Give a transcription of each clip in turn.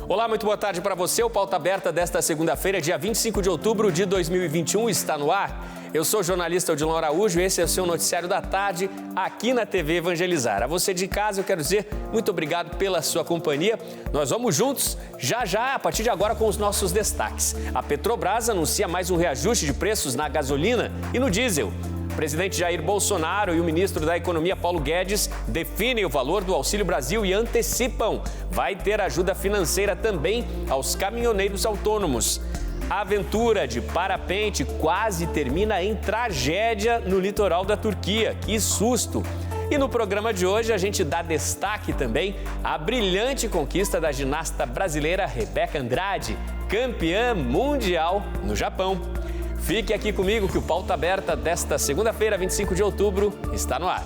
Olá, muito boa tarde para você. O Pauta Aberta desta segunda-feira, dia 25 de outubro de 2021, está no ar. Eu sou o jornalista Odilon Araújo e esse é o seu noticiário da tarde aqui na TV Evangelizar. A você de casa, eu quero dizer muito obrigado pela sua companhia. Nós vamos juntos, já, a partir de agora, com os nossos destaques. A Petrobras anuncia mais um reajuste de preços na gasolina e no diesel. O presidente Jair Bolsonaro e o ministro da Economia, Paulo Guedes, definem o valor do Auxílio Brasil e antecipam. Vai ter ajuda financeira também aos caminhoneiros autônomos. A aventura de parapente quase termina em tragédia no litoral da Turquia. Que susto! E no programa de hoje a gente dá destaque também à brilhante conquista da ginasta brasileira Rebeca Andrade, campeã mundial no Japão. Fique aqui comigo que o Pauta Aberta desta segunda-feira, 25 de outubro, está no ar.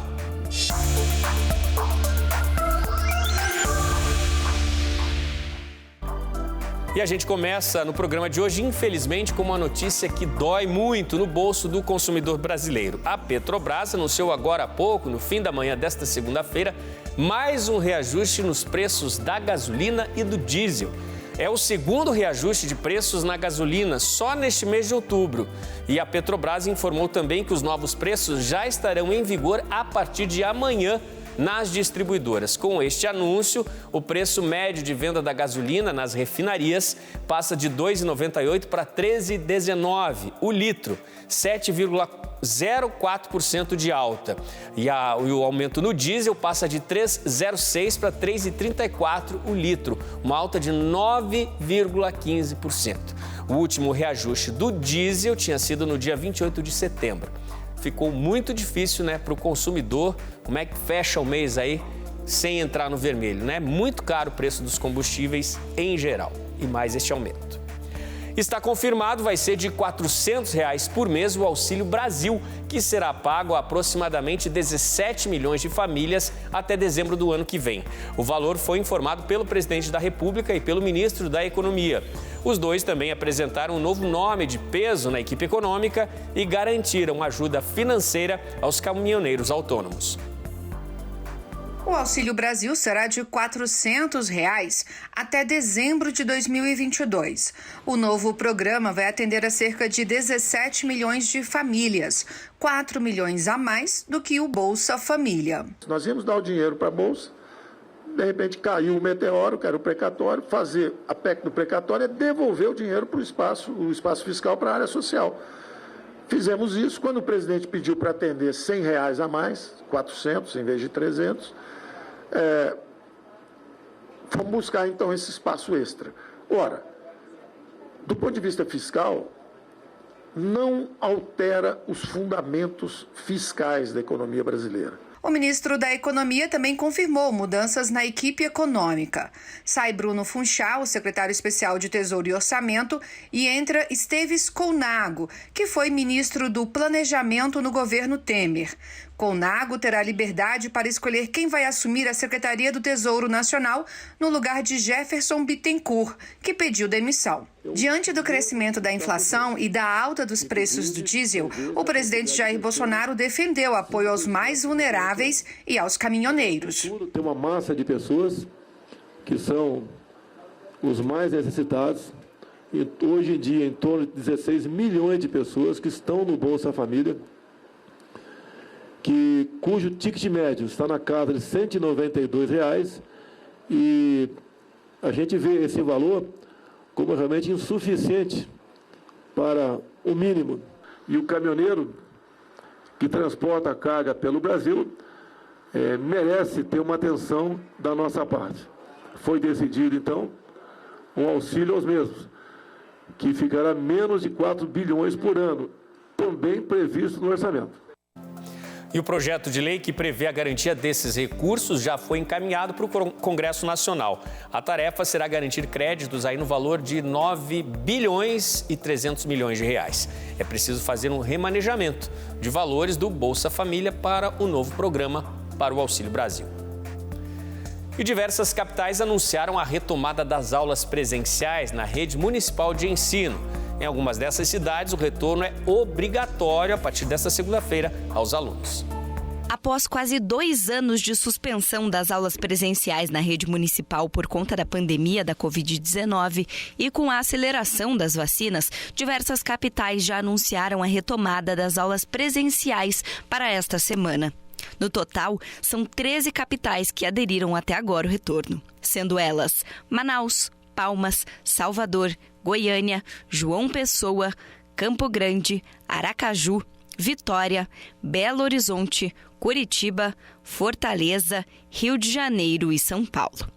E a gente começa no programa de hoje, infelizmente, com uma notícia que dói muito no bolso do consumidor brasileiro. A Petrobras anunciou agora há pouco, no fim da manhã desta segunda-feira, mais um reajuste nos preços da gasolina e do diesel. É o segundo reajuste de preços na gasolina só neste mês de outubro. E a Petrobras informou também que os novos preços já estarão em vigor a partir de amanhã nas distribuidoras. Com este anúncio, o preço médio de venda da gasolina nas refinarias passa de R$ 2,98 para R$ 13,19 o litro, 7,04% de alta. E o aumento no diesel passa de R$ 3,06 para R$ 3,34 o litro, uma alta de 9,15%. O último reajuste do diesel tinha sido no dia 28 de setembro. Ficou muito difícil, para o consumidor, como é que fecha o mês aí sem entrar no vermelho, Muito caro o preço dos combustíveis em geral e mais este aumento. Está confirmado, vai ser de R$ 400 por mês o Auxílio Brasil, que será pago a aproximadamente 17 milhões de famílias até dezembro do ano que vem. O valor foi informado pelo presidente da República e pelo ministro da Economia. Os dois também apresentaram um novo nome de peso na equipe econômica e garantiram ajuda financeira aos caminhoneiros autônomos. O Auxílio Brasil será de R$ 400 até dezembro de 2022. O novo programa vai atender a cerca de 17 milhões de famílias, 4 milhões a mais do que o Bolsa Família. Nós íamos dar o dinheiro para a Bolsa, de repente caiu o meteoro, que era o precatório, fazer a PEC do precatório é devolver o dinheiro para o espaço fiscal para a área social. Fizemos isso quando o presidente pediu para atender R$ 100 a mais, 400 em vez de 300. Vamos buscar, então, esse espaço extra. Ora, do ponto de vista fiscal, não altera os fundamentos fiscais da economia brasileira. O ministro da Economia também confirmou mudanças na equipe econômica. Sai Bruno Funchal, o secretário especial de Tesouro e Orçamento, e entra Esteves Colnago, que foi ministro do Planejamento no governo Temer. Colnago terá liberdade para escolher quem vai assumir a Secretaria do Tesouro Nacional no lugar de Jefferson Bittencourt, que pediu demissão. Diante do crescimento da inflação e da alta dos preços do diesel, o presidente Jair Bolsonaro defendeu apoio aos mais vulneráveis e aos caminhoneiros. Tem uma massa de pessoas que são os mais necessitados. E hoje em dia, em torno de 16 milhões de pessoas que estão no Bolsa Família, cujo ticket médio está na casa de R$ 192, e a gente vê esse valor como realmente insuficiente para o mínimo. E o caminhoneiro que transporta a carga pelo Brasil merece ter uma atenção da nossa parte. Foi decidido, então, um auxílio aos mesmos, que ficará menos de 4 bilhões por ano, também previsto no orçamento. E o projeto de lei que prevê a garantia desses recursos já foi encaminhado para o Congresso Nacional. A tarefa será garantir créditos aí no valor de 9 bilhões e 300 milhões de reais. É preciso fazer um remanejamento de valores do Bolsa Família para o novo programa para o Auxílio Brasil. E diversas capitais anunciaram a retomada das aulas presenciais na rede municipal de ensino. Em algumas dessas cidades, o retorno é obrigatório a partir desta segunda-feira aos alunos. Após quase 2 anos de suspensão das aulas presenciais na rede municipal por conta da pandemia da Covid-19 e com a aceleração das vacinas, diversas capitais já anunciaram a retomada das aulas presenciais para esta semana. No total, são 13 capitais que aderiram até agora ao retorno, sendo elas Manaus, Palmas, Salvador, Goiânia, João Pessoa, Campo Grande, Aracaju, Vitória, Belo Horizonte, Curitiba, Fortaleza, Rio de Janeiro e São Paulo.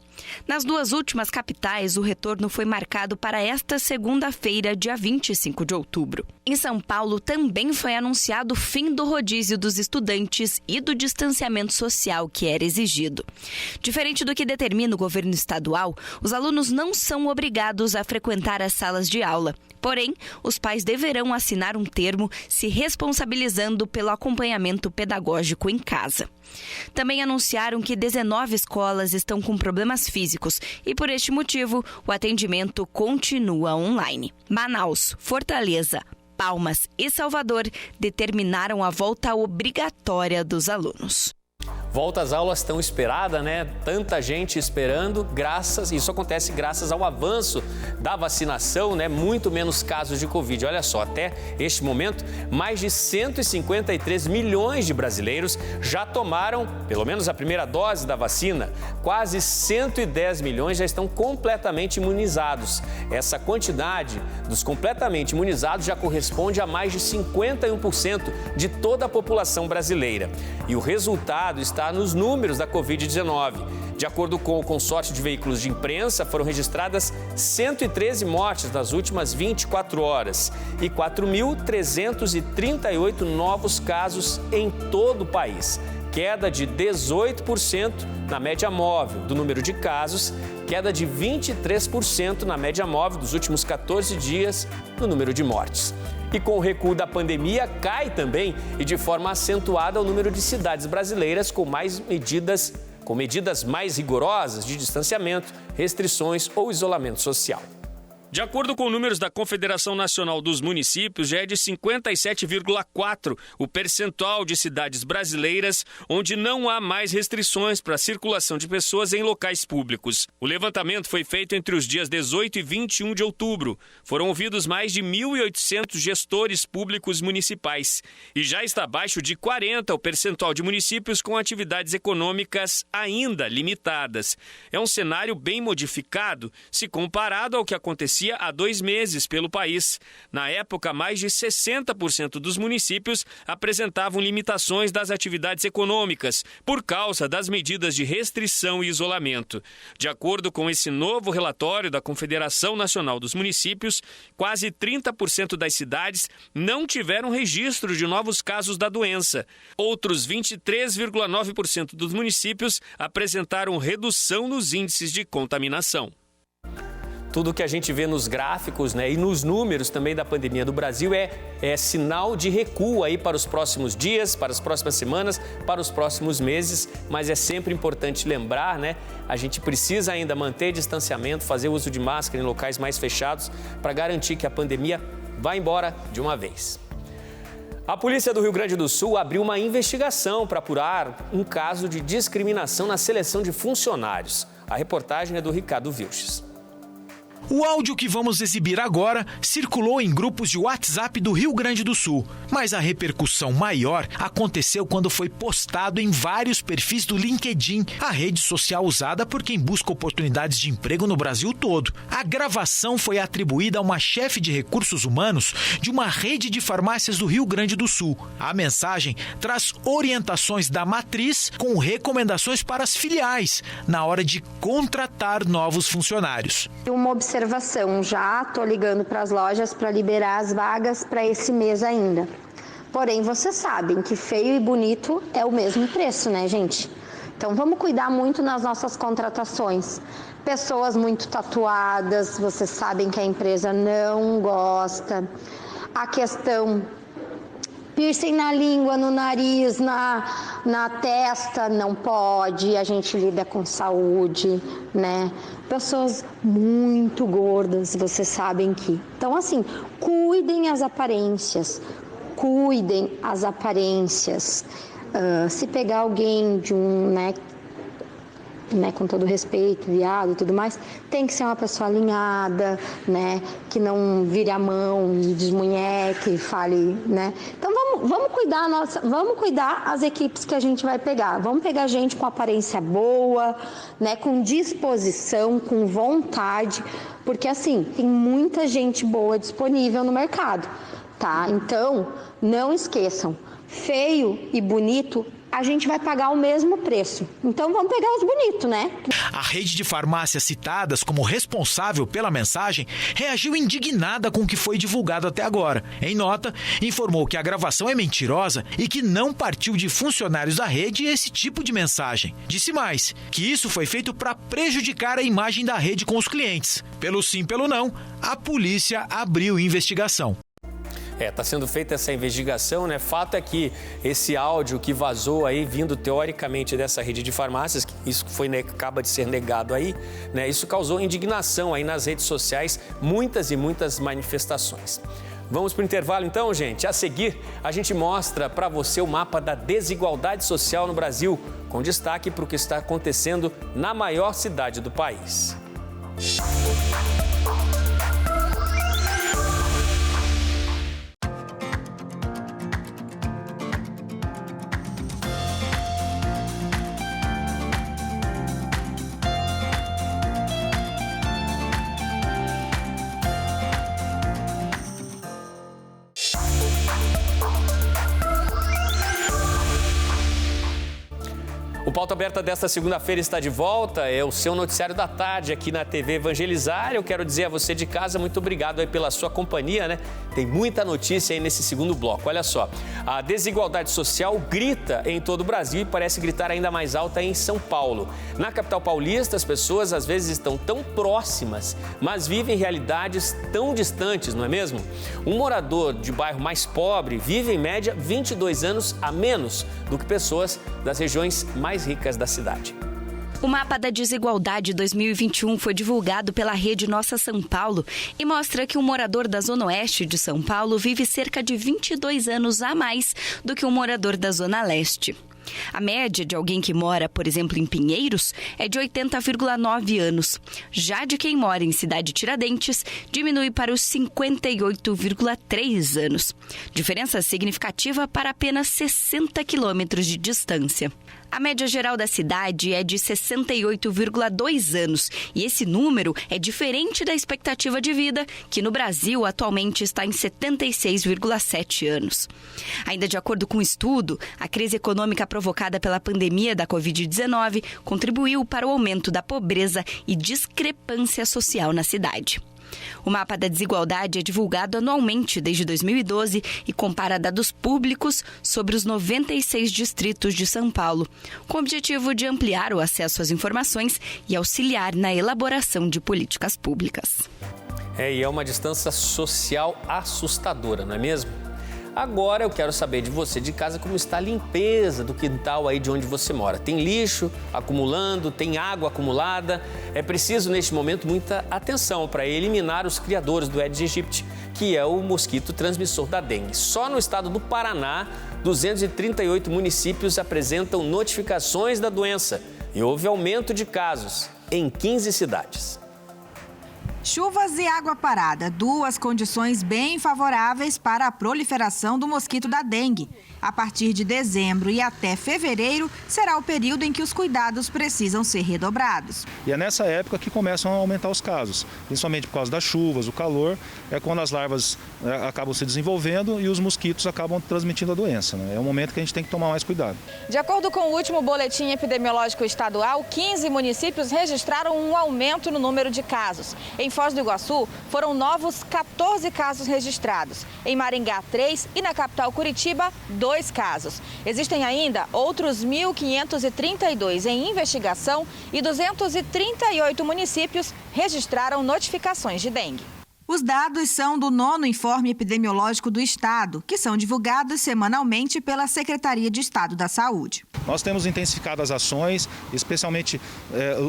Nas 2 últimas capitais, o retorno foi marcado para esta segunda-feira, dia 25 de outubro. Em São Paulo, também foi anunciado o fim do rodízio dos estudantes e do distanciamento social que era exigido. Diferente do que determina o governo estadual, os alunos não são obrigados a frequentar as salas de aula. Porém, os pais deverão assinar um termo se responsabilizando pelo acompanhamento pedagógico em casa. Também anunciaram que 19 escolas estão com problemas físicos e, por este motivo, o atendimento continua online. Manaus, Fortaleza, Palmas e Salvador determinaram a volta obrigatória dos alunos. Volta às aulas tão esperada, né? Tanta gente esperando, isso acontece graças ao avanço da vacinação, né? Muito menos casos de Covid. Olha só, até este momento, mais de 153 milhões de brasileiros já tomaram, pelo menos a primeira dose da vacina. Quase 110 milhões já estão completamente imunizados. Essa quantidade dos completamente imunizados já corresponde a mais de 51% de toda a população brasileira. E o resultado está nos números da Covid-19. De acordo com o consórcio de veículos de imprensa, foram registradas 113 mortes nas últimas 24 horas e 4.338 novos casos em todo o país. Queda de 18% na média móvel do número de casos, queda de 23% na média móvel dos últimos 14 dias no número de mortes. E com o recuo da pandemia, cai também e de forma acentuada o número de cidades brasileiras com medidas mais rigorosas de distanciamento, restrições ou isolamento social. De acordo com números da Confederação Nacional dos Municípios, já é de 57,4% o percentual de cidades brasileiras onde não há mais restrições para a circulação de pessoas em locais públicos. O levantamento foi feito entre os dias 18 e 21 de outubro. Foram ouvidos mais de 1.800 gestores públicos municipais. E já está abaixo de 40% o percentual de municípios com atividades econômicas ainda limitadas. É um cenário bem modificado se comparado ao que acontecia há 2 meses pelo país. Na época, mais de 60% dos municípios apresentavam limitações das atividades econômicas por causa das medidas de restrição e isolamento. De acordo com esse novo relatório da Confederação Nacional dos Municípios, quase 30% das cidades não tiveram registro de novos casos da doença. Outros 23,9% dos municípios apresentaram redução nos índices de contaminação. Tudo que a gente vê nos gráficos, né, e nos números também da pandemia do Brasil é sinal de recuo aí para os próximos dias, para as próximas semanas, para os próximos meses, mas é sempre importante lembrar, né, a gente precisa ainda manter distanciamento, fazer uso de máscara em locais mais fechados para garantir que a pandemia vá embora de uma vez. A polícia do Rio Grande do Sul abriu uma investigação para apurar um caso de discriminação na seleção de funcionários. A reportagem é do Ricardo Vilches. O áudio que vamos exibir agora circulou em grupos de WhatsApp do Rio Grande do Sul, mas a repercussão maior aconteceu quando foi postado em vários perfis do LinkedIn, a rede social usada por quem busca oportunidades de emprego no Brasil todo. A gravação foi atribuída a uma chefe de recursos humanos de uma rede de farmácias do Rio Grande do Sul. A mensagem traz orientações da matriz com recomendações para as filiais na hora de contratar novos funcionários. Uma observação, já estou ligando para as lojas para liberar as vagas para esse mês ainda. Porém, vocês sabem que feio e bonito é o mesmo preço, né, gente? Então, vamos cuidar muito nas nossas contratações. Pessoas muito tatuadas, vocês sabem que a empresa não gosta. A questão piercing na língua, no nariz, na testa, não pode, a gente lida com saúde, né? Pessoas muito gordas, vocês sabem que. Então, assim, cuidem as aparências. Se pegar alguém de com todo respeito, viado e tudo mais, tem que ser uma pessoa alinhada, que não vire a mão, desmunheque, fale, Então vamos cuidar as equipes que a gente vai pegar. Vamos pegar gente com aparência boa, com disposição, com vontade, porque assim, tem muita gente boa disponível no mercado, tá? Então, não esqueçam, feio e bonito, a gente vai pagar o mesmo preço. Então vamos pegar os bonitos, A rede de farmácias citadas como responsável pela mensagem reagiu indignada com o que foi divulgado até agora. Em nota, informou que a gravação é mentirosa e que não partiu de funcionários da rede esse tipo de mensagem. Disse mais, que isso foi feito para prejudicar a imagem da rede com os clientes. Pelo sim, pelo não, a polícia abriu investigação. Está sendo feita essa investigação, Fato é que esse áudio que vazou aí, vindo teoricamente dessa rede de farmácias, que isso acaba de ser negado aí, isso causou indignação aí nas redes sociais, muitas e muitas manifestações. Vamos para o intervalo então, gente? A seguir, a gente mostra para você o mapa da desigualdade social no Brasil, com destaque para o que está acontecendo na maior cidade do país. O Pauta Aberta desta segunda-feira está de volta, é o seu noticiário da tarde aqui na TV Evangelizar. Eu quero dizer a você de casa, muito obrigado aí pela sua companhia, Tem muita notícia aí nesse segundo bloco. Olha só, a desigualdade social grita em todo o Brasil e parece gritar ainda mais alta em São Paulo. Na capital paulista, as pessoas às vezes estão tão próximas, mas vivem realidades tão distantes, não é mesmo? Um morador de bairro mais pobre vive em média 22 anos a menos do que pessoas das regiões mais ricas da cidade. O mapa da desigualdade 2021 foi divulgado pela rede Nossa São Paulo e mostra que um morador da Zona Oeste de São Paulo vive cerca de 22 anos a mais do que um morador da Zona Leste. A média de alguém que mora, por exemplo, em Pinheiros, é de 80,9 anos. Já de quem mora em Cidade Tiradentes, diminui para os 58,3 anos. Diferença significativa para apenas 60 quilômetros de distância. A média geral da cidade é de 68,2 anos e esse número é diferente da expectativa de vida, que no Brasil atualmente está em 76,7 anos. Ainda de acordo com o estudo, a crise econômica provocada pela pandemia da Covid-19 contribuiu para o aumento da pobreza e discrepância social na cidade. O mapa da desigualdade é divulgado anualmente desde 2012 e compara dados públicos sobre os 96 distritos de São Paulo, com o objetivo de ampliar o acesso às informações e auxiliar na elaboração de políticas públicas. E é uma distância social assustadora, não é mesmo? Agora eu quero saber de você de casa como está a limpeza do quintal aí de onde você mora. Tem lixo acumulando, tem água acumulada. É preciso neste momento muita atenção para eliminar os criadores do Aedes aegypti, que é o mosquito transmissor da dengue. Só no estado do Paraná, 238 municípios apresentam notificações da doença e houve aumento de casos em 15 cidades. Chuvas e água parada, duas condições bem favoráveis para a proliferação do mosquito da dengue. A partir de dezembro e até fevereiro, será o período em que os cuidados precisam ser redobrados. E é nessa época que começam a aumentar os casos, principalmente por causa das chuvas, o calor, é quando as larvas acabam se desenvolvendo e os mosquitos acabam transmitindo a doença. É um momento que a gente tem que tomar mais cuidado. De acordo com o último boletim epidemiológico estadual, 15 municípios registraram um aumento no número de casos. Em Foz do Iguaçu, foram novos 14 casos registrados. Em Maringá, 3 e na capital Curitiba, 2 casos. Existem ainda outros 1.532 em investigação e 238 municípios registraram notificações de dengue. Os dados são do 9º Informe Epidemiológico do Estado, que são divulgados semanalmente pela Secretaria de Estado da Saúde. Nós temos intensificado as ações, especialmente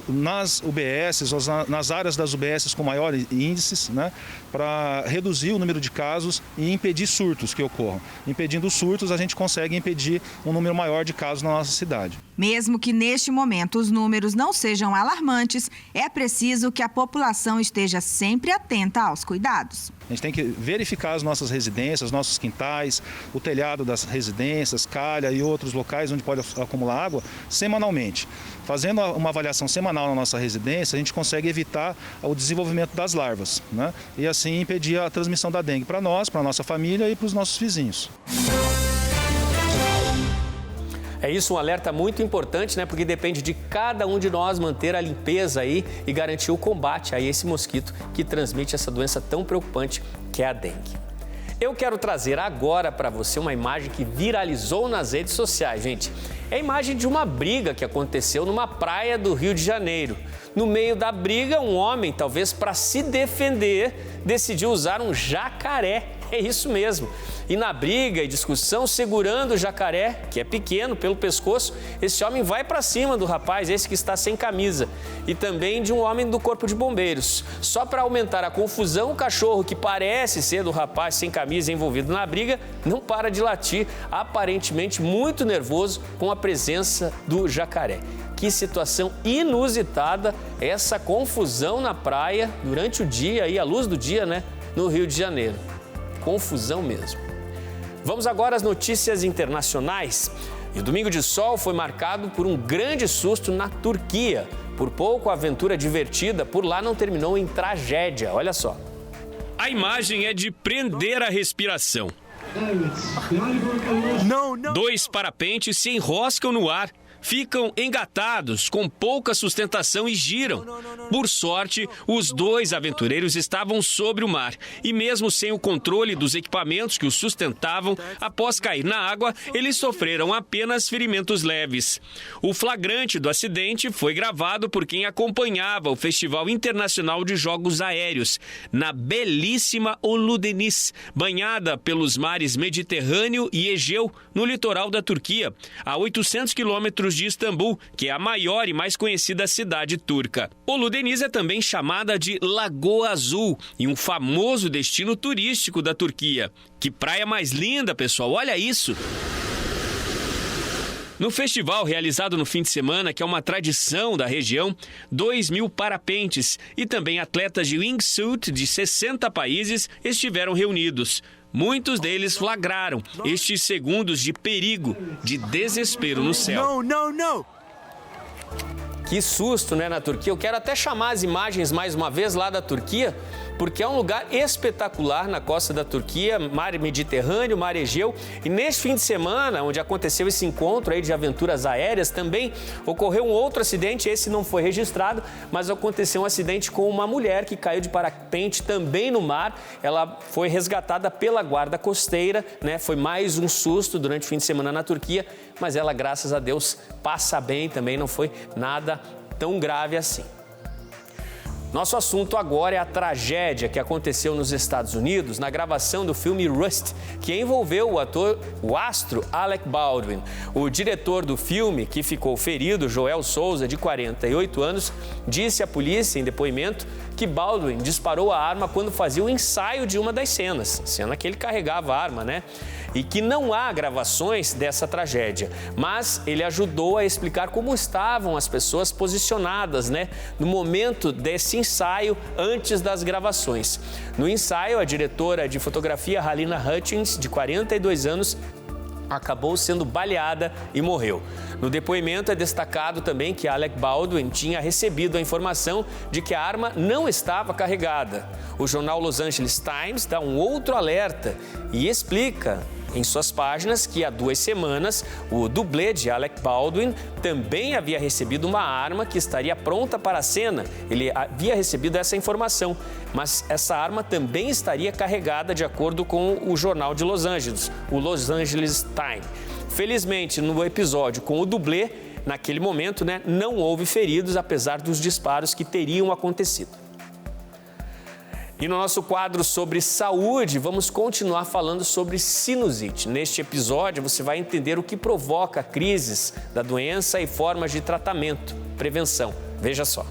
nas UBSs, ou nas áreas das UBSs com maiores índices, né, para reduzir o número de casos e impedir surtos que ocorram. Impedindo surtos, a gente consegue impedir um número maior de casos na nossa cidade. Mesmo que neste momento os números não sejam alarmantes, é preciso que a população esteja sempre atenta aos cuidados. A gente tem que verificar as nossas residências, nossos quintais, o telhado das residências, calha e outros locais onde pode acumular água semanalmente. Fazendo uma avaliação semanal na nossa residência, a gente consegue evitar o desenvolvimento das larvas, né? E assim impedir a transmissão da dengue para nós, para a nossa família e para os nossos vizinhos. É isso, um alerta muito importante, né? Porque depende de cada um de nós manter a limpeza aí e garantir o combate a esse mosquito que transmite essa doença tão preocupante que é a dengue. Eu quero trazer agora para você uma imagem que viralizou nas redes sociais, gente. É a imagem de uma briga que aconteceu numa praia do Rio de Janeiro. No meio da briga, um homem, talvez para se defender, decidiu usar um jacaré. É isso mesmo. E na briga e discussão, segurando o jacaré, que é pequeno, pelo pescoço, esse homem vai para cima do rapaz, esse que está sem camisa, e também de um homem do Corpo de Bombeiros. Só para aumentar a confusão, o cachorro, que parece ser do rapaz sem camisa envolvido na briga, não para de latir, aparentemente muito nervoso com a presença do jacaré. Que situação inusitada, essa confusão na praia durante o dia, e à luz do dia, né, no Rio de Janeiro. Confusão mesmo. Vamos agora às notícias internacionais. E o Domingo de Sol foi marcado por um grande susto na Turquia. Por pouco, a aventura divertida por lá não terminou em tragédia. Olha só. A imagem é de prender a respiração. Dois parapentes se enroscam no ar, ficam engatados, com pouca sustentação e giram. Por sorte, os dois aventureiros estavam sobre o mar e mesmo sem o controle dos equipamentos que os sustentavam, após cair na água, eles sofreram apenas ferimentos leves. O flagrante do acidente foi gravado por quem acompanhava o Festival Internacional de Jogos Aéreos, na belíssima Uludeniz, banhada pelos mares Mediterrâneo e Egeu, no litoral da Turquia, a 800 quilômetros de Istambul, que é a maior e mais conhecida cidade turca. Uludeniz é também chamada de Lagoa Azul e um famoso destino turístico da Turquia. Que praia mais linda, pessoal! Olha isso! No festival realizado no fim de semana, que é uma tradição da região, 2.000 parapentes e também atletas de wingsuit de 60 países estiveram reunidos. Muitos deles flagraram estes segundos de perigo, de desespero no céu. Que susto, né, na Turquia? Eu quero até chamar as imagens mais uma vez lá da Turquia, porque é um lugar espetacular na costa da Turquia, mar Mediterrâneo, mar Egeu. E neste fim de semana, onde aconteceu esse encontro aí de aventuras aéreas, também ocorreu um outro acidente. Esse não foi registrado, mas aconteceu um acidente com uma mulher que caiu de parapente também no mar. Ela foi resgatada pela guarda costeira, né? Foi mais um susto durante o fim de semana na Turquia, mas ela, graças a Deus, passa bem também, não foi nada tão grave assim. Nosso assunto agora é a tragédia que aconteceu nos Estados Unidos na gravação do filme Rust, que envolveu o astro Alec Baldwin. O diretor do filme, que ficou ferido, Joel Souza, de 48 anos, disse à polícia em depoimento que Baldwin disparou a arma quando fazia o ensaio de uma das cenas, cena que ele carregava a arma, né? E que não há gravações dessa tragédia, mas ele ajudou a explicar como estavam as pessoas posicionadas, né, no momento desse ensaio antes das gravações. No ensaio, a diretora de fotografia Halyna Hutchins, de 42 anos, acabou sendo baleada e morreu. No depoimento é destacado também que Alec Baldwin tinha recebido a informação de que a arma não estava carregada. O jornal Los Angeles Times dá um outro alerta e explica em suas páginas que há 2 semanas o dublê de Alec Baldwin também havia recebido uma arma que estaria pronta para a cena. Ele havia recebido essa informação, mas essa arma também estaria carregada de acordo com o jornal de Los Angeles, o Los Angeles Times. Felizmente, no episódio com o dublê, naquele momento, né, não houve feridos, apesar dos disparos que teriam acontecido. E no nosso quadro sobre saúde, vamos continuar falando sobre sinusite. Neste episódio, você vai entender o que provoca crises da doença e formas de tratamento, prevenção. Veja só.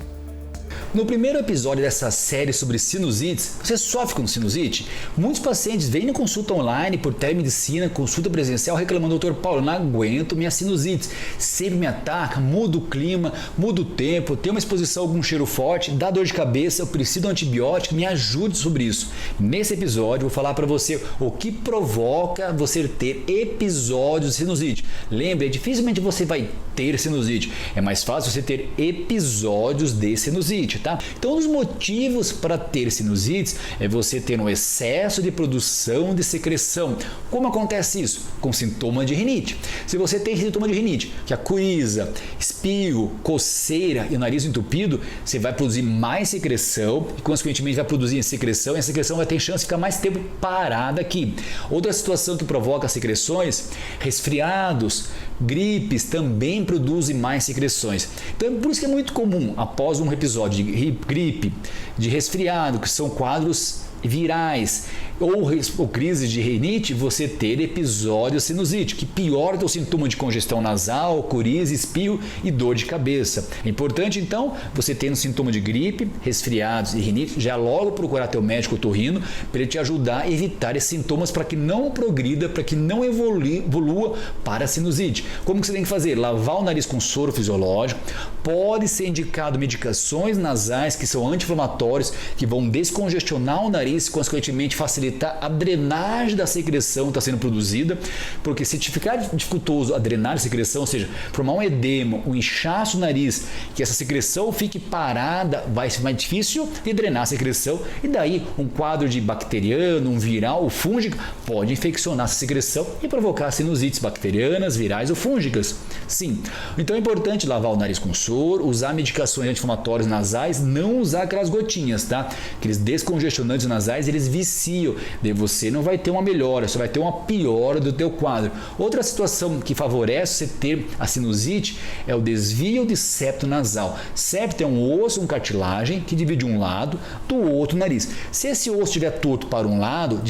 No primeiro episódio dessa série sobre sinusites, você sofre com sinusite? Muitos pacientes vêm na consulta online por telemedicina, consulta presencial, reclamando: doutor Paulo, não aguento minha sinusite. Sempre me ataca, muda o clima, muda o tempo, tem uma exposição a algum cheiro forte, dá dor de cabeça, eu preciso de um antibiótico, me ajude sobre isso. Nesse episódio, eu vou falar para você o que provoca você ter episódios de sinusite. Lembre, dificilmente você vai ter sinusite. É mais fácil você ter episódios de sinusite. Tá? Então, um dos motivos para ter sinusites é você ter um excesso de produção de secreção. Como acontece isso? Com sintomas de rinite. Se você tem sintoma de rinite, que é coriza, espirro, coceira e o nariz entupido, você vai produzir mais secreção e, consequentemente, vai produzir secreção e a secreção vai ter chance de ficar mais tempo parada aqui. Outra situação que provoca secreções, resfriados, gripes também produzem mais secreções. Então, por isso que é muito comum, após um episódio de gripe, de resfriado, que são quadros virais, ou crise de rinite, você ter episódio sinusite, que piora o sintoma de congestão nasal, coriza, espirro e dor de cabeça. É importante, então, você tendo sintoma de gripe, resfriados e rinite, já logo procurar teu médico otorrino para ele te ajudar a evitar esses sintomas para que não progrida, para que não evolua para a sinusite. Como que você tem que fazer? Lavar o nariz com soro fisiológico, pode ser indicado medicações nasais que são anti-inflamatórios, que vão descongestionar o nariz, consequentemente facilitar a drenagem da secreção que está sendo produzida, porque se ficar dificultoso a drenagem da secreção, ou seja, formar um edema, um inchaço no nariz, que essa secreção fique parada, vai ser mais difícil de drenar a secreção e daí um quadro de bacteriano, um viral ou fúngico pode infeccionar essa secreção e provocar sinusites bacterianas, virais ou fúngicas. Sim, então é importante lavar o nariz com soro, usar medicações anti-inflamatórias nasais, não usar aquelas gotinhas, tá? Aqueles descongestionantes nasais, eles viciam, daí você não vai ter uma melhora, você vai ter uma piora do teu quadro. Outra situação que favorece você ter a sinusite é o desvio de septo nasal. Septo é um osso, um cartilagem que divide um lado do outro nariz. Se esse osso estiver torto para um lado,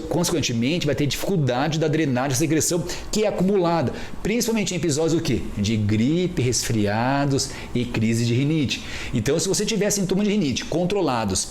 consequentemente vai ter dificuldade da drenagem da secreção que é acumulada, principalmente em episódios o quê? De gripe, resfriados e crise de rinite. Então, se você tiver sintomas de rinite controlados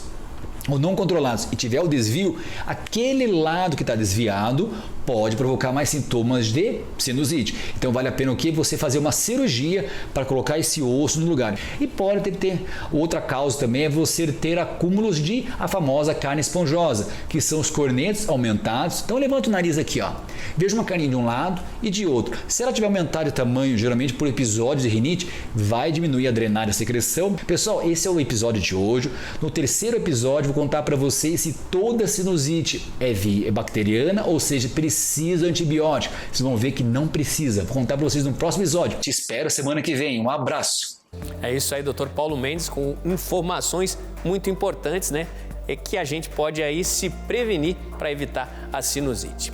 ou não controlados e tiver o desvio, aquele lado que está desviado pode provocar mais sintomas de sinusite. Então vale a pena o quê? Você fazer uma cirurgia para colocar esse osso no lugar. E pode ter outra causa também, é você ter acúmulos de a famosa carne esponjosa, que são os cornetos aumentados. Então levanta o nariz aqui, ó. Veja uma carninha de um lado e de outro. Se ela tiver aumentado de tamanho, geralmente por episódios de rinite, vai diminuir a drenagem da secreção. Pessoal, esse é o episódio de hoje. No terceiro episódio, vou contar para vocês se toda sinusite é bacteriana, ou seja, precisa de antibiótico. Vocês vão ver que não precisa. Vou contar para vocês no próximo episódio. Te espero semana que vem. Um abraço. É isso aí, Dr. Paulo Mendes, com informações muito importantes, né? É que a gente pode aí se prevenir para evitar a sinusite.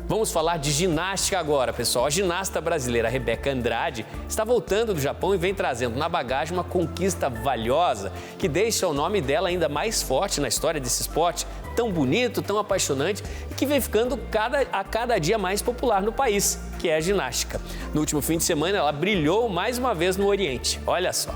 Vamos falar de ginástica agora, pessoal. A ginasta brasileira Rebeca Andrade está voltando do Japão e vem trazendo na bagagem uma conquista valiosa que deixa o nome dela ainda mais forte na história desse esporte tão bonito, tão apaixonante e que vem ficando a cada dia mais popular no país, que é a ginástica. No último fim de semana, ela brilhou mais uma vez no Oriente. Olha só.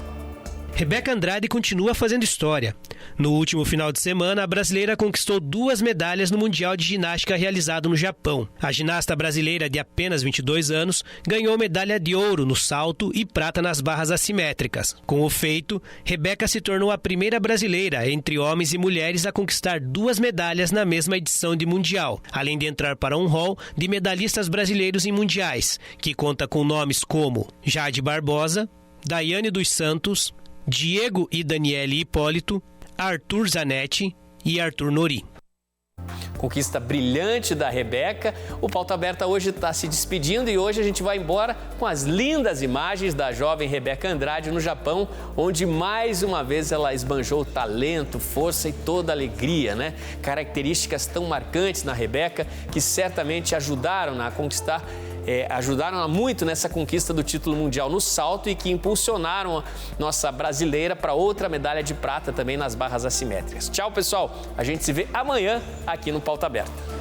Rebeca Andrade continua fazendo história. No último final de semana, a brasileira conquistou 2 medalhas no Mundial de Ginástica realizado no Japão. A ginasta brasileira de apenas 22 anos ganhou medalha de ouro no salto e prata nas barras assimétricas. Com o feito, Rebeca se tornou a primeira brasileira entre homens e mulheres a conquistar 2 medalhas na mesma edição de Mundial, além de entrar para um hall de medalhistas brasileiros em mundiais, que conta com nomes como Jade Barbosa, Daiane dos Santos, Diego e Daniele Hipólito, Arthur Zanetti e Arthur Nori. Conquista brilhante da Rebeca. O Pauta Aberta hoje está se despedindo e hoje a gente vai embora com as lindas imagens da jovem Rebeca Andrade no Japão, onde mais uma vez ela esbanjou talento, força e toda alegria, né? Características tão marcantes na Rebeca que certamente ajudaram a conquistar ajudaram muito nessa conquista do título mundial no salto e que impulsionaram a nossa brasileira para outra medalha de prata também nas barras assimétricas. Tchau, pessoal. A gente se vê amanhã aqui no Pauta Aberta.